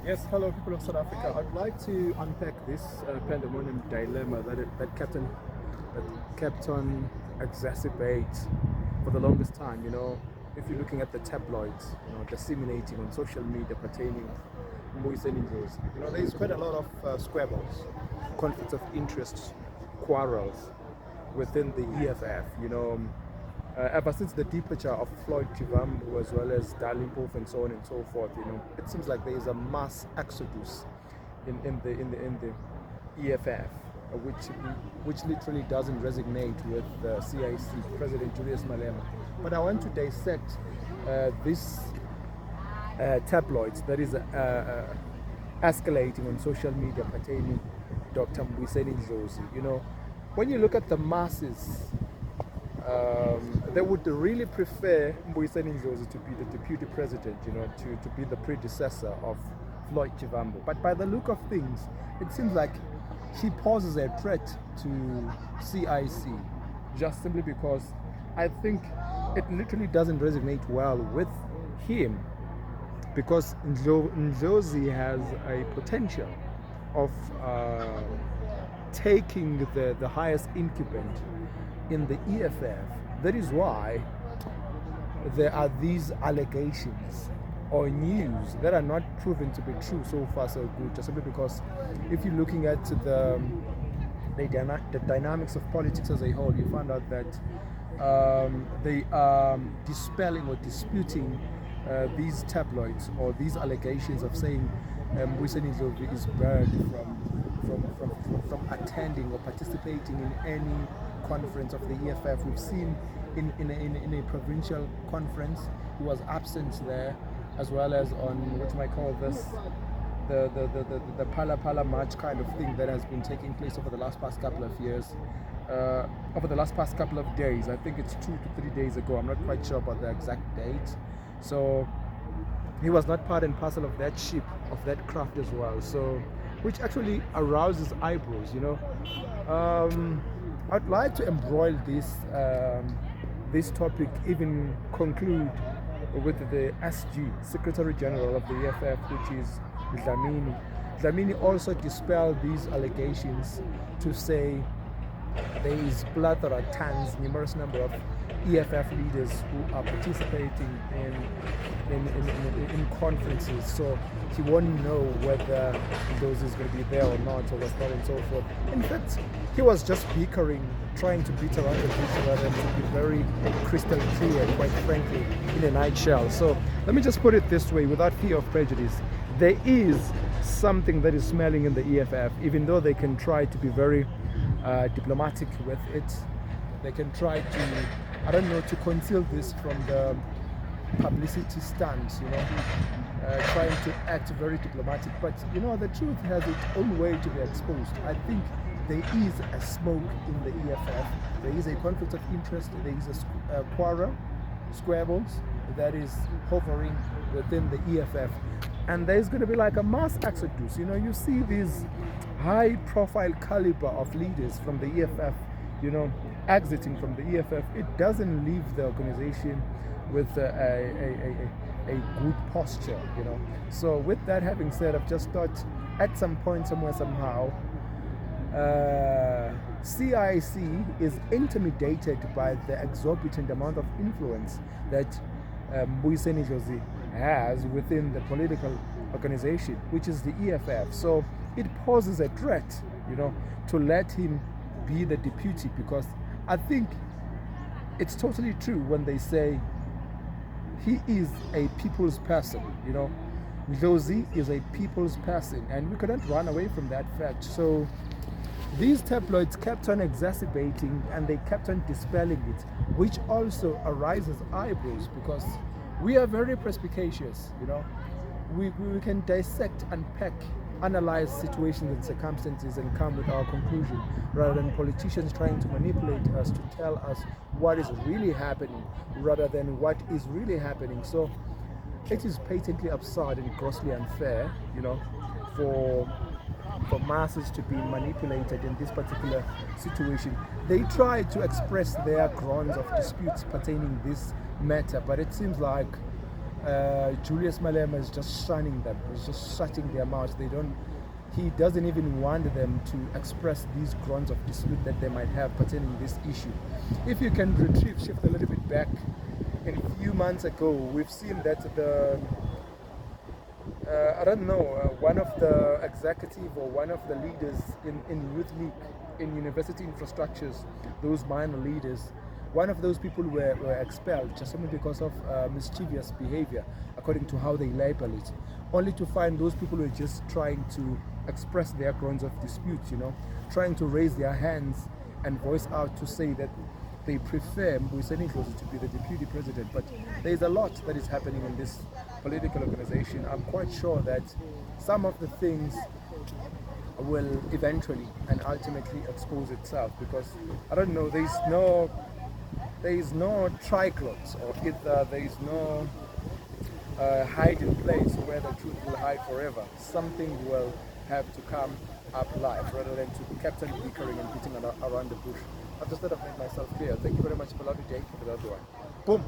Yes, hello, people of South Africa. I'd like to unpack this pandemonium dilemma that kept on exacerbate for the longest time. If you're looking at the tabloids, disseminating on social media pertaining to Mbuyiseni Ndlozi, there's quite a lot of squabbles, conflicts of interest, quarrels within the EFF. Ever since the departure of Floyd Chivambu as well as Darlene Wolf and so on and so forth, it seems like there is a mass exodus in the EFF, which literally doesn't resonate with CIC President Julius Malema. But I want to dissect this tabloids that is escalating on social media pertaining Dr. Mbuyiseni Ndlozi. When you look at the masses, they would really prefer Mbuyiseni Ndlozi to be the deputy president, to be the predecessor of Floyd Chivambu. But by the look of things, it seems like he poses a threat to CIC, just simply because I think it literally doesn't resonate well with him, because Ndlozi has a potential of taking the highest incumbent in the EFF. That is why there are these allegations or news that are not proven to be true so far so good, just simply because if you're looking at the dynamics of politics as a whole, you find out that they are dispelling or disputing these tabloids or these allegations of saying Mbuyiseni Ndlozi is barred from attending or participating in any conference of the EFF. We've seen in a provincial conference he was absent there, as well as on what you might call this the Pala March kind of thing that has been taking place over the last past couple of years, over the last past couple of days. I think it's 2 to 3 days ago. I'm not quite sure about the exact date. So he was not part and parcel of that ship, of that craft as well. So, which actually arouses eyebrows. I'd like to embroil this topic, even conclude with the SG, Secretary General of the EFF, which is Dlamini. Dlamini also dispelled these allegations to say there is plethora, tons, numerous number of EFF leaders who are participating in conferences. So he won't know whether those is going to be there or not, or what's not, and so forth. In fact, he was just bickering, trying to beat around the bush rather than to be very crystal clear, quite frankly, in a nutshell. So let me just put it this way, without fear of prejudice. There is something that is smelling in the EFF, even though they can try to be very diplomatic with it. They can try to, to conceal this from the publicity stance, trying to act very diplomatic. But, the truth has its own way to be exposed. I think there is a smoke in the EFF. There is a conflict of interest. There is a quarrel, squabbles that is hovering within the EFF. And there's going to be like a mass exodus. You see these high profile caliber of leaders from the EFF, exiting from the EFF. It doesn't leave the organization with a good posture, So with that having said, I've just thought at some point, somewhere, somehow, CIC is intimidated by the exorbitant amount of influence that Mbuyiseni Ndlozi has within the political organization, which is the EFF. So it poses a threat, to let him be the deputy, because I think it's totally true when they say he is a people's person, Ndlozi is a people's person, and we couldn't run away from that fact. So these tabloids kept on exacerbating and they kept on dispelling it, which also arises eyebrows, because we are very perspicacious, we can dissect, unpack, analyze situations and circumstances and come with our conclusion, rather than politicians trying to manipulate us to tell us what is really happening rather than what is really happening. So it is patently absurd and grossly unfair, for masses to be manipulated in this particular situation. They try to express their grounds of disputes pertaining this matter, but it seems like Julius Malema is just shunning them. He's just shutting their mouths. He doesn't even want them to express these grounds of dispute that they might have pertaining this issue. If you can shift a little bit back, in a few months ago, we've seen that one of the executive or one of the leaders in Youth League, in university infrastructures, those minor leaders, one of those people were expelled just only because of mischievous behavior, according to how they label it, only to find those people were just trying to express their grounds of dispute, trying to raise their hands and voice out to say that they prefer Mbuyiseni Ndlovu to be the deputy president. But there is a lot that is happening in this political organization. I'm quite sure that some of the things will eventually and ultimately expose itself, because I don't know, there is no triclops, or either there is no hiding place where the truth will hide forever. Something will have to come up live rather than to captain bickering and beating around the bush. I've just thought I've made myself clear. Thank you very much for a lovely day. Have a lovely one. Boom.